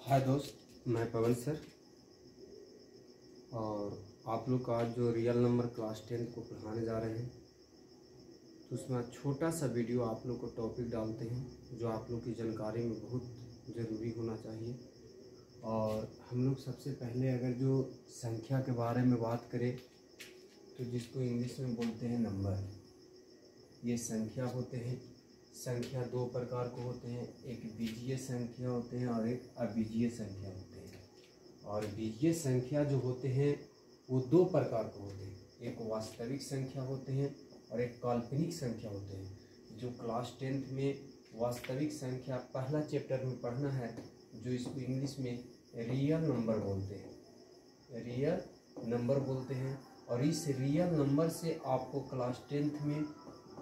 हाय दोस्त, मैं पवन सर और आप लोग का आज जो रियल नंबर क्लास 10 को पढ़ाने जा रहे हैं तो उसमें छोटा सा वीडियो आप लोग को टॉपिक डालते हैं जो आप लोग की जानकारी में बहुत ज़रूरी होना चाहिए। और हम लोग सबसे पहले अगर जो संख्या के बारे में बात करें तो जिसको इंग्लिश में बोलते हैं नंबर, ये संख्या होते हैं। संख्या दो प्रकार को होते हैं, एक बीजीय संख्या होते हैं और एक अबीजीय संख्या होते हैं। और बीजीय संख्या जो होते हैं वो दो प्रकार के होते हैं, एक वास्तविक संख्या होते हैं और एक काल्पनिक संख्या होते हैं। जो क्लास 10th में वास्तविक संख्या पहला चैप्टर में पढ़ना है, जो इसको इंग्लिश में रियल नंबर बोलते हैं, रियल नंबर बोलते हैं। और इस रियल नंबर से आपको क्लास 10th में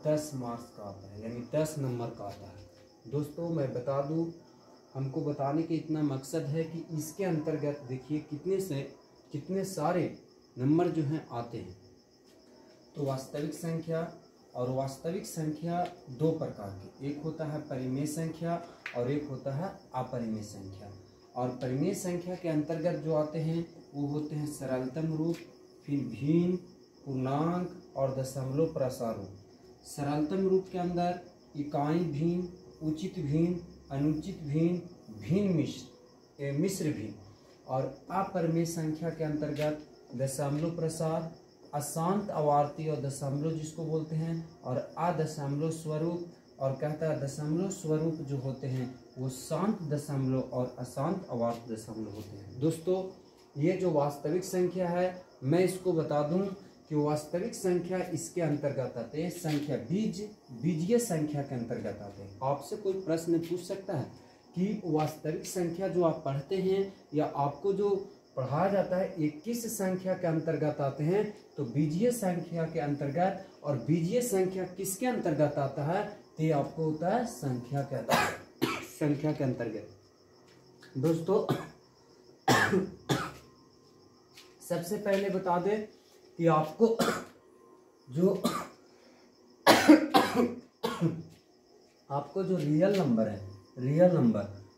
10 मार्क्स का आता है, यानी 10 नंबर का आता है। दोस्तों मैं बता दूं, हमको बताने के इतना मकसद है कि इसके अंतर्गत देखिए कितने सारे नंबर जो हैं आते हैं। तो वास्तविक संख्या और वास्तविक संख्या दो प्रकार की, एक होता है परिमेय संख्या और एक होता है अपरिमेय संख्या। और परिमेय संख्या के अंतर्गत जो आते हैं वो होते हैं सरलतम रूप, फिर भिन्न, पूर्णांक और दशमलव प्रसार। सरलतम रूप के अंदर इकाई भिन्न, उचित भिन्न, अनुचित भिन्न, भिन्न मिश्र भिन्न। और अपरिमेय संख्या के अंतर्गत दशमलव प्रसार, अशांत आवर्ती और दशमलव जिसको बोलते हैं, और अदशमलव स्वरूप। और कहता है दशमलव स्वरूप जो होते हैं वो शांत दशमलव और अशांत आवर्त दशमलव होते हैं। दोस्तों ये जो वास्तविक संख्या है, मैं इसको बता दूं कि वास्तविक संख्या इसके अंतर्गत आते हैं, संख्या बीजीय संख्या के अंतर्गत आते हैं। आपसे कोई प्रश्न पूछ सकता है कि वास्तविक संख्या जो आप पढ़ते हैं या आपको जो पढ़ाया जाता है ये किस संख्या के अंतर्गत आते हैं, तो बीजीय संख्या के अंतर्गत। और बीजीय संख्या किसके अंतर्गत आता है, तो ये आपको होता है संख्या के अंतर्गत। दोस्तों सबसे पहले बता दें कि आपको जो रियल नंबर है,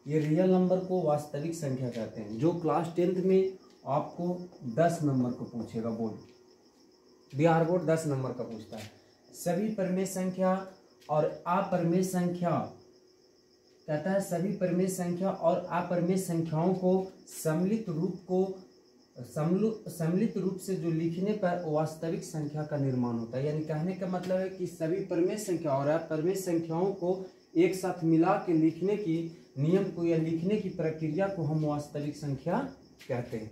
ये रियल नंबर को वास्तविक संख्या कहते हैं। जो क्लास 10th में आपको 10 नंबर को पूछेगा, बिहार बोर्ड 10 नंबर का पूछता है। सभी परिमेय संख्या और अपरिमेय संख्या कहता है, सभी परिमेय संख्या और अपरिमेय संख्याओं को सम्मिलित रूप से जो लिखने पर वास्तविक संख्या का निर्माण होता है। यानी कहने का मतलब है कि सभी परिमेय संख्या और अपरिमेय संख्याओं को एक साथ मिला के लिखने की नियम को या लिखने की प्रक्रिया को हम वास्तविक संख्या कहते हैं।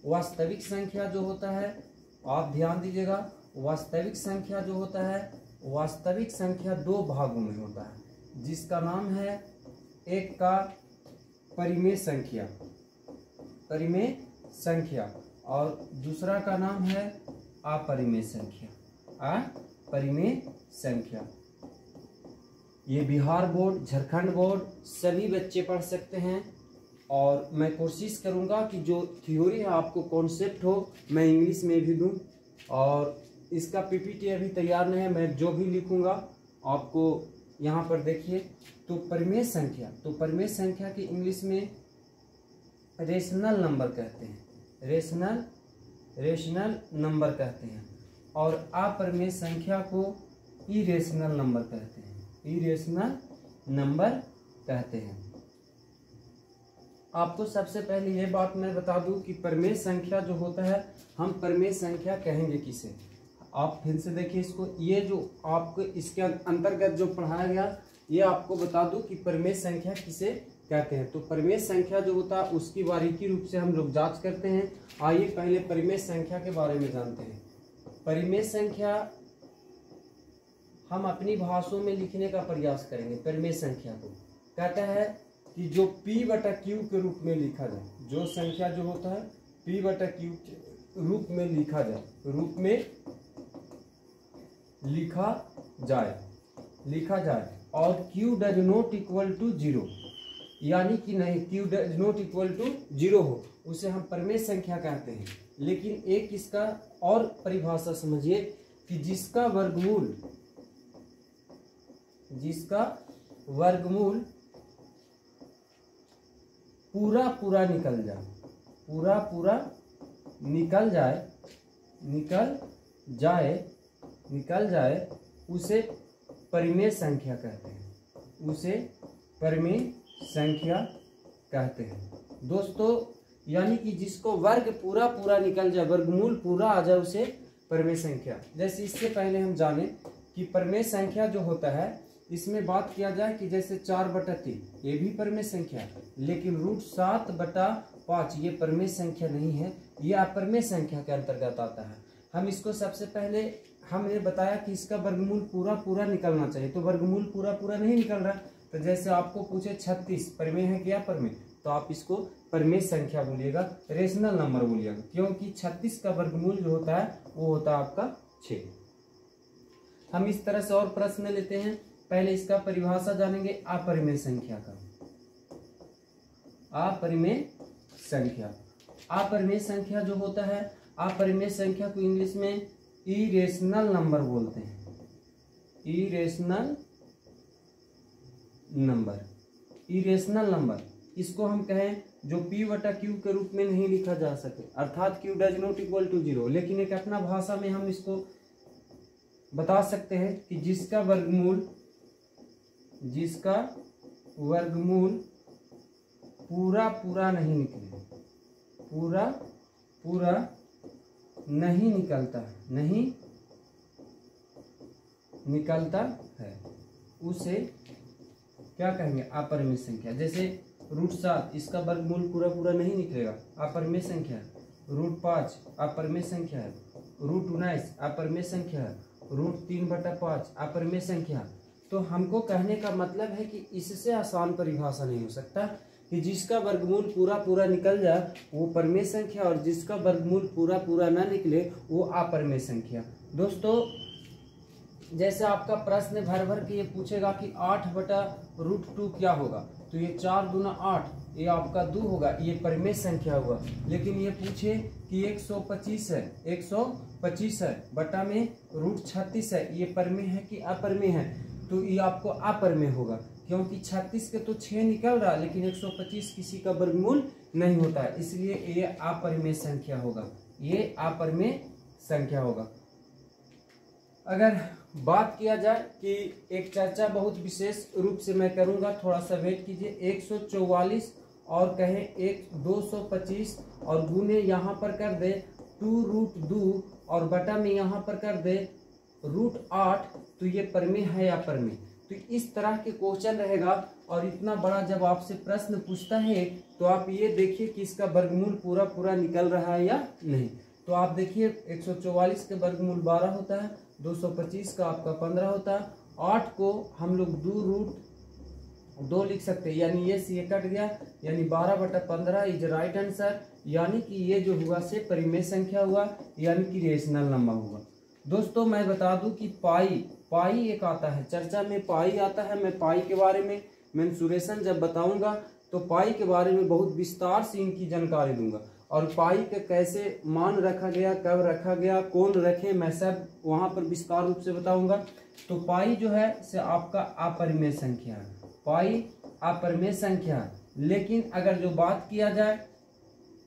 वास्तविक संख्या जो होता है, आप ध्यान दीजिएगा, वास्तविक संख्या जो होता है, वास्तविक संख्या दो भागों में होता है, जिसका नाम है, एक का परिमेय संख्या और दूसरा का नाम है अपरिमेय संख्या। ये बिहार बोर्ड, झारखंड बोर्ड सभी बच्चे पढ़ सकते हैं। और मैं कोशिश करूंगा कि जो थ्योरी है आपको कॉन्सेप्ट हो, मैं इंग्लिश में भी दूं। और इसका पीपीटी अभी तैयार नहीं है, मैं जो भी लिखूंगा आपको यहाँ पर देखिए। तो परिमेय संख्या की इंग्लिश में रेशनल नंबर कहते हैं, रेशनल नंबर कहते हैं। और अपरिमेय संख्या को इरेशनल नंबर कहते हैं, आपको सबसे पहले ये बात मैं बता दूं कि परिमेय संख्या जो होता है, हम परिमेय संख्या कहेंगे किसे। आप फिर से देखिए इसको, ये जो आपको इसके अंतर्गत जो पढ़ाया गया, ये आपको बता दूं कि परिमेय संख्या किसे कहते हैं। तो परिमेय संख्या जो होता है उसकी बारीकी रूप से हम लोग जांच करते हैं। आइए पहले परिमेय संख्या के बारे में जानते हैं। परिमेय संख्या हम अपनी भाषाओं में लिखने का प्रयास करेंगे। परिमेय संख्या को कहता है कि जो P/Q के रूप में लिखा जाए, जो संख्या जो होता है P/Q के रूप में लिखा जाए और Q does not equal to 0, यानी कि नहीं, Q does not equal to 0 हो, उसे हम परिमेय संख्या कहते हैं। लेकिन एक इसका और परिभाषा समझिए कि जिसका वर्गमूल पूरा पूरा निकल जाए, पूरा पूरा निकल जाए, निकल जाए उसे परिमेय संख्या कहते हैं, उसे परिमेय संख्या कहते हैं। दोस्तों यानी कि जिसको वर्ग पूरा पूरा निकल जाए, वर्गमूल पूरा आ जाए, उसे परिमेय संख्या। जैसे इससे पहले हम जाने कि परिमेय संख्या जो होता है, इसमें बात किया जाए कि जैसे 4/3 ये भी परिमेय संख्या है, लेकिन √7/5 ये परिमेय संख्या नहीं है, ये अपरिमेय संख्या के अंतर्गत आता है। हम इसको सबसे पहले हमने बताया कि इसका वर्गमूल पूरा पूरा निकलना चाहिए, तो वर्गमूल पूरा पूरा नहीं निकल रहा। तो जैसे आपको पूछे 36 परिमेय है क्या परिमेय, तो आप इसको परिमेय संख्या बोलिएगा, रेशनल नंबर बोलिएगा, क्योंकि 36 का वर्गमूल जो होता है वो होता है आपका 6। हम इस तरह से और प्रश्न लेते हैं। पहले इसका परिभाषा जानेंगे अपरिमेय संख्या का। अपरिमेय संख्या, अपरिमेय संख्या जो होता है, अपरिमेय संख्या को इंग्लिश में इरेशनल नंबर बोलते हैं, इरेशनल नंबर, इरेशनल नंबर। इसको हम कहें जो P/Q के रूप में नहीं लिखा जा सके, अर्थात Q does not equal to 0, लेकिन एक अपना भाषा में हम इसको बता सकते हैं कि जिसका वर्गमूल पूरा पूरा नहीं निकले, पूरा पूरा नहीं निकलता है, उसे क्या कहेंगे, अपरिमेय संख्या। जैसे √7 इसका वर्गमूल पूरा पूरा नहीं निकलेगा, अपरिमेय संख्या है। √5 अपरिमेय संख्या है। √19 अपरिमेय संख्या है। √3/5 अपरिमेय संख्या। तो हमको कहने का मतलब है कि इससे आसान परिभाषा नहीं हो सकता कि जिसका वर्गमूल पूरा पूरा निकल जाए वो परिमेय संख्या, और जिसका वर्गमूल पूरा पूरा ना निकले वो अपरिमेय संख्या। दोस्तों जैसे आपका प्रश्न भर भर के ये पूछेगा कि 8/√2 क्या होगा, तो ये 4 दूना 8, ये आपका 2 होगा, ये परिमेय संख्या हुआ। लेकिन ये पूछे कि 125 है, 125 है बटा में √36 है, ये परिमेय है कि अपरिमेय है, तो ये आपको अपरिमेय होगा, क्योंकि 36 के तो 6 निकल रहा, लेकिन 125 किसी का वर्गमूल नहीं होता है, इसलिए ये अपरिमेय संख्या होगा, ये अपरिमेय संख्या होगा। अगर बात किया जाए कि एक चर्चा बहुत विशेष रूप से मैं करूंगा, थोड़ा सा वेट कीजिए। 144 और कहें 225 और गुने यहाँ पर कर दे 2√2 और बटा में यहाँ पर कर दे √8, तो ये परिमेय है या अपरिमेय। तो इस तरह के क्वेश्चन रहेगा, और इतना बड़ा जब आपसे प्रश्न पूछता है तो आप ये देखिए कि इसका वर्गमूल पूरा पूरा निकल रहा है या नहीं। तो आप देखिए 144 के वर्गमूल 12 होता है, 225 का आपका 15 होता है, 8 को हम लोग 2√2 लिख सकते हैं, यानी ये सी कट गया, यानी 12/15 इज राइट आंसर। यानी कि ये जो हुआ से परिमेय संख्या हुआ, यानी कि रेशनल नंबर हुआ। दोस्तों मैं बता दूं कि पाई एक आता है, चर्चा में पाई आता है। मैं पाई के बारे में मेंसुरेशन जब बताऊंगा तो पाई के बारे में बहुत विस्तार से इनकी जानकारी दूंगा, और पाई का कैसे मान रखा गया, कब रखा गया, कौन रखे, मैं सब वहां पर विस्तार रूप से बताऊंगा। तो पाई जो है से आपका अपरिमेय संख्या है, पाई अपरिमेय संख्या है। लेकिन अगर जो बात किया जाए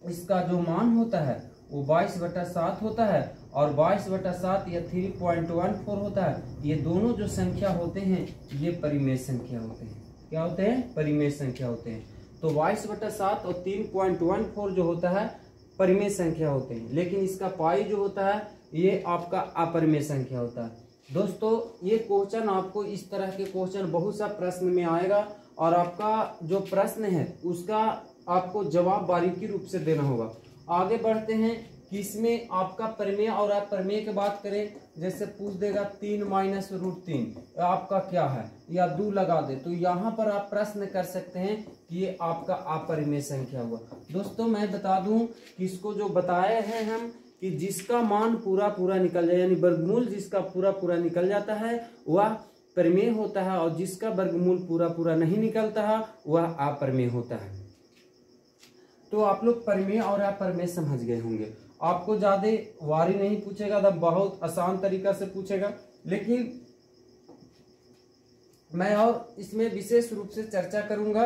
इसका जो मान होता है वो 22/7 होता है, और 22/7 या 3.14 होता है। ये दोनों जो संख्या होते हैं ये परिमेय संख्या होते हैं। क्या होते हैं? परिमेय संख्या होते हैं। तो 22/7 और 3.14 जो होता है परिमेय संख्या होते हैं, लेकिन इसका पाई जो होता है ये आपका अपरिमेय संख्या होता है। दोस्तों ये क्वेश्चन आपको इस तरह के क्वेश्चन बहुत सा प्रश्न में आएगा, और आपका जो प्रश्न है उसका आपको जवाब बारीकी रूप से देना होगा। आगे बढ़ते हैं कि इसमें आपका परिमेय और अपरिमेय की बात करें, जैसे पूछ देगा 3 - √3 आपका क्या है, या 2 लगा दे, तो यहाँ पर आप प्रश्न कर सकते हैं कि ये आपका अपरिमेय संख्या हुआ। दोस्तों मैं बता दूं कि इसको जो बताए हैं हम कि जिसका मान पूरा पूरा निकल जाए, यानी वर्गमूल जिसका पूरा पूरा निकल जाता है वह परिमेय होता है, और जिसका वर्गमूल पूरा पूरा नहीं निकलता है वह अपरिमेय होता है। तो आप लोग परिमेय और अपरिमेय समझ गए होंगे। आपको ज्यादा वारी नहीं पूछेगा, तब बहुत आसान तरीका से पूछेगा, लेकिन मैं और इसमें विशेष रूप से चर्चा करूंगा।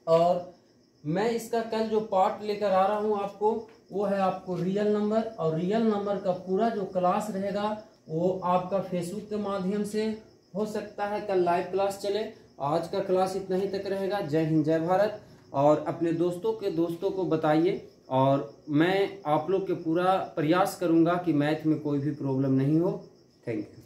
और मैं इसका कल जो पार्ट लेकर आ रहा हूँ आपको, वो है आपको रियल नंबर, और रियल नंबर का पूरा जो क्लास रहेगा वो आपका फेसबुक के माध्यम से हो सकता है कल लाइव क्लास चले। आज का क्लास इतना ही तक रहेगा। जय हिंद जय भारत। और अपने दोस्तों को बताइए, और मैं आप लोग के पूरा प्रयास करूंगा कि मैथ में कोई भी प्रॉब्लम नहीं हो। Thank you.